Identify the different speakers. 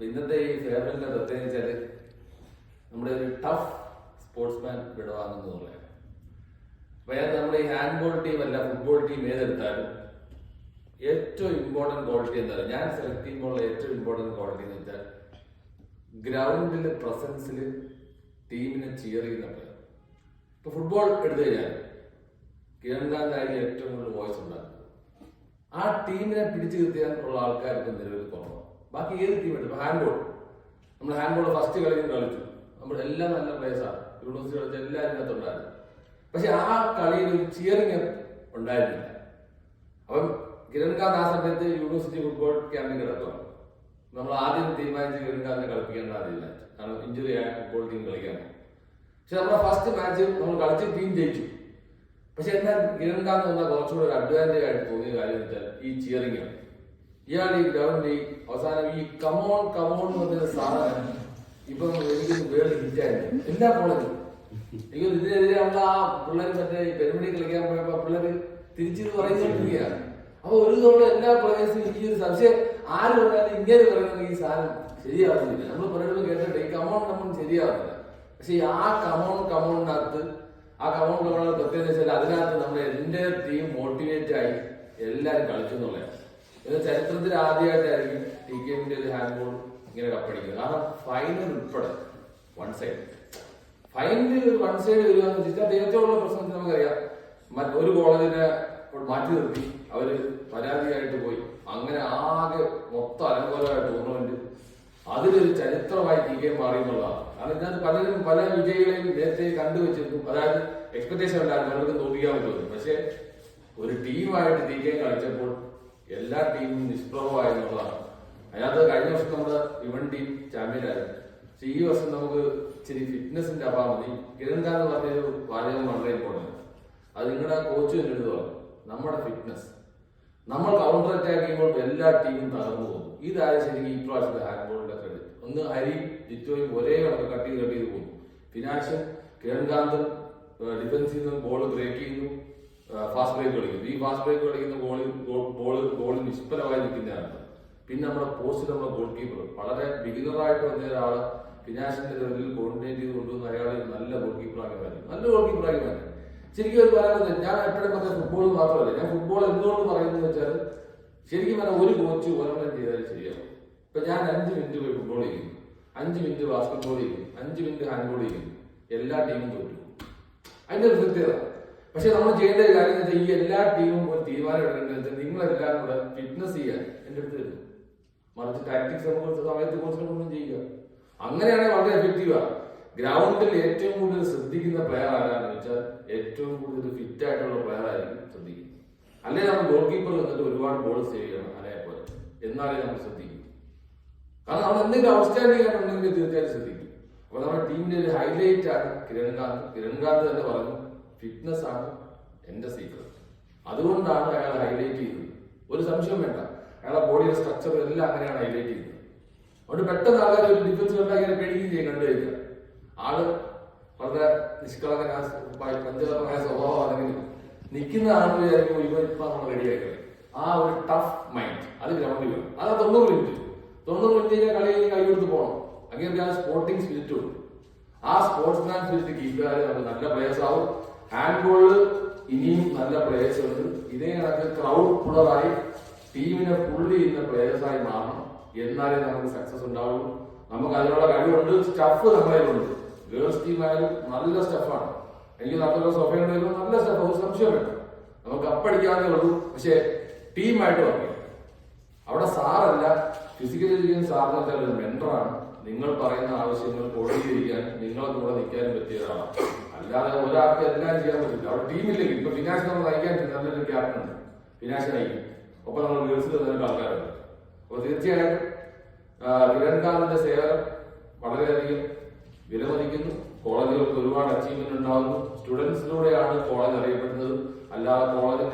Speaker 1: ഇന്നത്തെ ഈ ഫേവറിന്റെ പ്രത്യേകിച്ച് നമ്മുടെ ഒരു ടഫ് സ്പോർട്സ്മാൻ വിടവാങ്ങുന്നു പറയാം. അപ്പൊ നമ്മുടെ ഈ ഹാൻഡ്ബോൾ ടീം അല്ല ഫുട്ബോൾ ടീം ഏതെടുത്താലും ഏറ്റവും ഇമ്പോർട്ടന്റ് ക്വാളിറ്റി എന്താ പറയുക, ഞാൻ സെലക്ട് ചെയ്യുമ്പോൾ ഏറ്റവും ഇമ്പോർട്ടന്റ് ക്വാളിറ്റി എന്ന് വെച്ചാൽ ഗ്രൗണ്ടിൽ പ്രസൻസിൽ ടീമിനെ ചിയർ ചെയ്യുന്ന പ്ലെയർ. ഇപ്പൊ ഫുട്ബോൾ എടുത്തു കഴിഞ്ഞാൽ കിരൺകാന്തായി ഏറ്റവും കൂടുതൽ വോയിസ് ഉണ്ടാക്കുന്നത് ആ ടീമിനെ പിടിച്ചു നിർത്തിയാൽ ഉള്ള ആൾക്കാർക്ക് നിലവിൽ കുറവാണ്. ബാക്കി ഏത് ടീം എടുക്കും, ഹാൻഡ്ബോൾ നമ്മൾ ഹാൻഡ്ബോൾ ഫസ്റ്റ് കളിച്ചു നമ്മൾ എല്ലാം നല്ല പ്ലേയേഴ്സാണ്, യൂണിവേഴ്സിറ്റി കളിച്ച എല്ലാവരും ഇതിനകത്തുണ്ടായിരുന്നു. പക്ഷെ ആ കളിയിൽ ഒരു ചിയറിങ് ഉണ്ടായിരുന്നില്ല. അപ്പം കിരൺകാന്ത് ആ സമയത്ത് യൂണിവേഴ്സിറ്റി ഫുട്ബോൾ ക്യാമ്പിൽ കിടക്കുകയാണ്. നമ്മൾ ആദ്യം തീരുമാനിച്ച് കിരൺകാന്തിനെ കളിപ്പിക്കേണ്ട അറിയില്ല, കാരണം ഇഞ്ചുറി ആയ ഫുട്ബോൾ ടീം കളിക്കാൻ. പക്ഷെ നമ്മുടെ ഫസ്റ്റ് മാച്ച് നമ്മൾ കളിച്ച് ടീം ജയിച്ചു. പക്ഷെ എന്നാൽ കിരൺകാന്ത് വന്നാൽ കുറച്ചുകൂടെ ഒരു അഡ്വാൻറ്റേജ് ആയിട്ട് തോന്നിയ കാര്യം എന്ന് വെച്ചാൽ ഈ ചിയറിങ് ആണ്. ഇയാൾ ഈ ഗ്രൗണ്ടിൽ അവസാനം ഈ കമോൺ എന്ന് പറഞ്ഞ സാധനം ഇപ്പൊ എനിക്ക് വേൾഡ് ഹിറ്റായിരുന്നു എല്ലാ കോളേജിലും. എനിക്ക് ഇതിനെതിരെ നമ്മൾ ആ പിള്ളേർ മറ്റേ പെരുമണി കളിക്കാൻ പോയപ്പോ പിള്ളേർ തിരിച്ചു പറയുന്നോണ്ടിരിക്കുകയാണ്. അപ്പൊ ഒരു തവണ എല്ലാ പ്ലേയേഴ്സും ഈ ഒരു സംശയം ആര് പറഞ്ഞാലും ഇങ്ങനെ പറയുന്നത് ഈ സാധനം ശരിയാവുന്നില്ല. നമ്മൾ പലരും കേട്ടിട്ട് ഈ കമോൺ ശരിയാവുന്നില്ല. പക്ഷെ ആ കമോണിനകത്ത് ആ കമോണിന്റെ പ്രത്യേകത വെച്ചാൽ അതിനകത്ത് നമ്മുടെ എന്റെ ടീം മോട്ടിവേറ്റ് ആയി എല്ലാരും കളിച്ചു എന്നുള്ളതാണ്. ഇത് ചരിത്രത്തിൽ ആദ്യമായിട്ടായിരിക്കും ടി കെന്റെ ഒരു ഹാൻഡ്ബോൾ ഇങ്ങനെ കപ്പടിക്കുന്നത്. കാരണം ഫൈനൽ ഉൾപ്പെടെ വൺ സൈഡ് ഫൈനലിൽ ഒരു വൺ സൈഡ് വരിക എന്ന് വെച്ചാൽ നേരത്തെയുള്ള പ്രശ്നത്തിൽ നമുക്കറിയാം. ഒരു കോളേജിനെ മാറ്റി നിർത്തി അവര് പരാതിയായിട്ട് പോയി, അങ്ങനെ ആകെ മൊത്തം അലങ്കോലമായ ടൂർണമെന്റ് അതിലൊരു ചരിത്രമായി ടി കെ മാറി എന്നുള്ളതാണ്. കാരണം ഇതിനകത്ത് പലരും പല വിജയികളെയും നേരത്തെ കണ്ടുവച്ചിരുന്നു. അതായത് എക്സ്പെക്ടേഷൻ ഉണ്ടായിരുന്നു അവർക്ക് തോന്നിക്കാൻ പറ്റുന്നത്. പക്ഷെ ഒരു ടീമായിട്ട് ടി കെ കളിച്ചപ്പോൾ എല്ലാ ടീമും നിഷ്പ്രഭമായി എന്നുള്ളതാണ്. അതിനകത്ത് കഴിഞ്ഞ വർഷം നമ്മുടെ യുവൻ ടീം ചാമ്പ്യനായിരുന്നു. പക്ഷെ ഈ വർഷം നമുക്ക് ഇച്ചിരി ഫിറ്റ്നസിന്റെ അഭാവം. ഈ കിരൺകാന്ത് പറഞ്ഞൊരു വാചകം വളരെ ഇമ്പോർട്ടൻ്റ്. അത് നിങ്ങളുടെ കോച്ച് തന്നെ എടുത്തു പറഞ്ഞു, നമ്മുടെ ഫിറ്റ്നസ്. നമ്മൾ കൗണ്ടർ അറ്റാക്ക് ചെയ്യുമ്പോൾ എല്ലാ ടീമും തകർന്നു പോകും. ഇതായ ശരിക്കും ഈ പ്രാവശ്യത്തെ ഹാൻഡ്ബോളിന്റെ ക്രെഡിറ്റ്. ഒന്ന് ഹരി ജിറ്റോയും ഒരേ കണക്ക് കട്ട് ചെയ്ത് പോകും. ഫിനാൻഷ്യൽ കിരൺകാന്തും ഡിഫൻസിൽ നിന്ന് ബോൾ ബ്രേക്ക് ചെയ്യുന്നു, ഫാസ്റ്റ് ബ്രേക്ക് കളിക്കുന്നു. ഈ ഫാസ്റ്റ് ബ്രേക്ക് കളിക്കുന്ന ബോൾ നിഷ്ഫലമായി നിൽക്കുന്നതാണ്. പിന്നെ നമ്മുടെ പോസ്റ്റിൽ നമ്മുടെ ഗോൾ കീപ്പർ വളരെ ബിഗിനറായിട്ട് വന്ന ഒരാള് ഫിനാൻഷ്യന്റെ ലെവലിൽ കോർഡിനേറ്റ് ചെയ്ത് കൊണ്ടുവന്ന അയാളെ നല്ല ഗോൾ കീപ്പറാക്കി മാറ്റി. ശരിക്കും ഒരു പറയാൻ ഞാൻ എപ്പോഴും പറഞ്ഞ ഫുട്ബോൾ മാത്രമല്ല, ഞാൻ ഫുട്ബോൾ എന്തുകൊണ്ട് പറയുന്നത് വെച്ചാൽ ശരിക്കും പറഞ്ഞാൽ ഒരു കോച്ച് ഒരെണ്ണം ചെയ്താലും ശരിയാവും. ഇപ്പൊ ഞാൻ 5 മിനിറ്റ് പോയി ഫുട്ബോൾ ചെയ്യുന്നു, 5 മിനിറ്റ് ബാസ്കറ്റ്ബോൾ ചെയ്യുന്നു, 5 മിനിറ്റ് ഹാൻഡ്ബോൾ ചെയ്യുന്നു, എല്ലാ ടീമും തോറ്റു. അതിന്റെ ഒരു പ്രത്യേകത. പക്ഷെ നമ്മൾ ചെയ്യേണ്ട ഒരു കാര്യം എന്ന് വെച്ചാൽ ഈ എല്ലാ ടീമും ഒരു തീരുമാനം എടുക്കേണ്ടത് വെച്ചാൽ നിങ്ങളെല്ലാം കൂടെ ഫിറ്റ്നസ് ചെയ്യാൻ എന്റെ അടുത്ത് വരുന്നു. മറിച്ച് ടാക്ടിക്സ് നമുക്ക് സമയത്ത് കോൺസെൻട്രേഷൻ ചെയ്യുക. അങ്ങനെയാണെങ്കിൽ വളരെ എഫക്റ്റീവാണ്. ഗ്രൗണ്ടിൽ ഏറ്റവും കൂടുതൽ ശ്രദ്ധിക്കുന്ന പ്ലെയർ ആരാന്ന് വെച്ചാൽ ഏറ്റവും കൂടുതൽ ഫിറ്റ് ആയിട്ടുള്ള പ്ലെയർ ആയിരിക്കും ശ്രദ്ധിക്കുന്നത്. അല്ലെങ്കിൽ നമ്മൾ ഗോൾ കീപ്പർ വന്നിട്ട് ഒരുപാട് ബോൾ സേവ് ചെയ്യണം അലയെ പോലെ, എന്നാലേ നമ്മൾ ശ്രദ്ധിക്കും. കാരണം നമ്മൾ എന്തെങ്കിലും ഔട്ട്സ്റ്റാൻഡിംഗ് ആയിട്ടുണ്ടെങ്കിൽ തീർച്ചയായിട്ടും ശ്രദ്ധിക്കും. അപ്പൊ നമ്മുടെ ടീമിന്റെ ഒരു ഹൈലൈറ്റ് ആണ് കിരൺകാന്ത് തന്നെ പറഞ്ഞു, ഫിറ്റ്നസ് ആണ് എന്റെ സീക്രട്ട്. അതുകൊണ്ടാണ് അയാൾ ഹൈലൈറ്റ് ചെയ്തത്. ഒരു സംശയം വേണ്ട, അയാളുടെ ബോഡിയുടെ സ്ട്രക്ചർ എല്ലാം അങ്ങനെയാണ് ഹൈലൈറ്റ് ചെയ്തത്. അതുകൊണ്ട് പെട്ടെന്ന് ആൾക്കാർ ഒരു ഡിഫൻസ് ഉണ്ടാക്കി പേടിക്കുകയും ചെയ്യും കണ്ടു കഴിഞ്ഞാൽ. ആള് വളരെ നിഷ്കളങ്കനായ പഞ്ചകരമായ സ്വഭാവമാണെങ്കിലും നിൽക്കുന്ന ആൾ വിചാരിക്കും ഇപ്പൊ നമ്മൾ റെഡിയാക്കുക. ആ ഒരു ടഫ് മൈൻഡ് അത് ഗ്രൗണ്ടിൽ വേണം. അത് 90 മിനിറ്റ് കഴിഞ്ഞാൽ കളി കഴിഞ്ഞ് കൈ കൊടുത്ത് പോകണം. അങ്ങനെ ആ സ്പോർട്ടിംഗ് സ്പിരിറ്റ് ഉണ്ട്. ആ സ്പോർട്സ്മാൻ സ്പിരിറ്റ് കീപ്പുകാരെ നമുക്ക് നല്ല പ്ലേയേഴ്സ് ആവും. ഹാൻഡ്ബോളിൽ ഇനിയും നല്ല പ്ലേയേഴ്സ് ഉണ്ട്. ഇതേ കണക്ക് ക്രൗഡ് പുള്ളറായി ടീമിനെ പുള്ളി ചെയ്യുന്ന പ്ലേയേഴ്സായി മാറണം. എന്നാലേ നമുക്ക് സക്സസ് ഉണ്ടാവുള്ളൂ. നമുക്ക് അതിനുള്ള കഴിവുണ്ട്, സ്റ്റഫ് നമ്മളതിലുണ്ട്. ഗേൾസ് ടീം ആയാലും നല്ല സ്റ്റഫാണ്. എനിക്ക് നല്ല സൊഫയുണ്ടെങ്കിലും നല്ല സ്റ്റഫ്, ഒരു സംശയം വേണ്ട. നമുക്ക് അപ്പടിക്കാന്നേ ഉള്ളൂ. പക്ഷെ ടീമായിട്ട് വർക്ക് ചെയ്യും. അവിടെ സാറല്ല, ഫിസിക്കൽ എഡ്യൂക്കേഷൻ സാറിന് വെച്ചാൽ ഒരു മെന്ററാണ്. നിങ്ങൾ പറയുന്ന ആവശ്യങ്ങൾ കോർഡിനേറ്റ് നിങ്ങളെ കൂടെ നിൽക്കാനും പറ്റിയ ഒരാളാണ്. അല്ലാതെ ഒരാൾക്ക് എല്ലാം ചെയ്യാൻ പറ്റില്ല. അവിടെ ടീമില്ലെങ്കിൽ ഇപ്പൊ ഫിനാൻസ് നമ്മൾ നയിക്കാൻ നല്ലൊരു ക്യാപ്റ്റൻ ഉണ്ട്, ഫിനാൻസ് നയിക്കും. ഒപ്പം നമ്മൾ ഗേൾസിൽ നല്ല ആൾക്കാരുണ്ട്. അപ്പൊ തീർച്ചയായിട്ടും കിരൺകാന്തിന്റെ സേവനം വളരെയധികം വിലമതിക്കുന്നു. കോളേജുകൾക്ക് ഒരുപാട് അച്ചീവ്മെന്റ് ഉണ്ടാകുന്നു. സ്റ്റുഡൻസിലൂടെയാണ് കോളേജ് അറിയപ്പെടുന്നത്, അല്ലാതെ കോളേജ്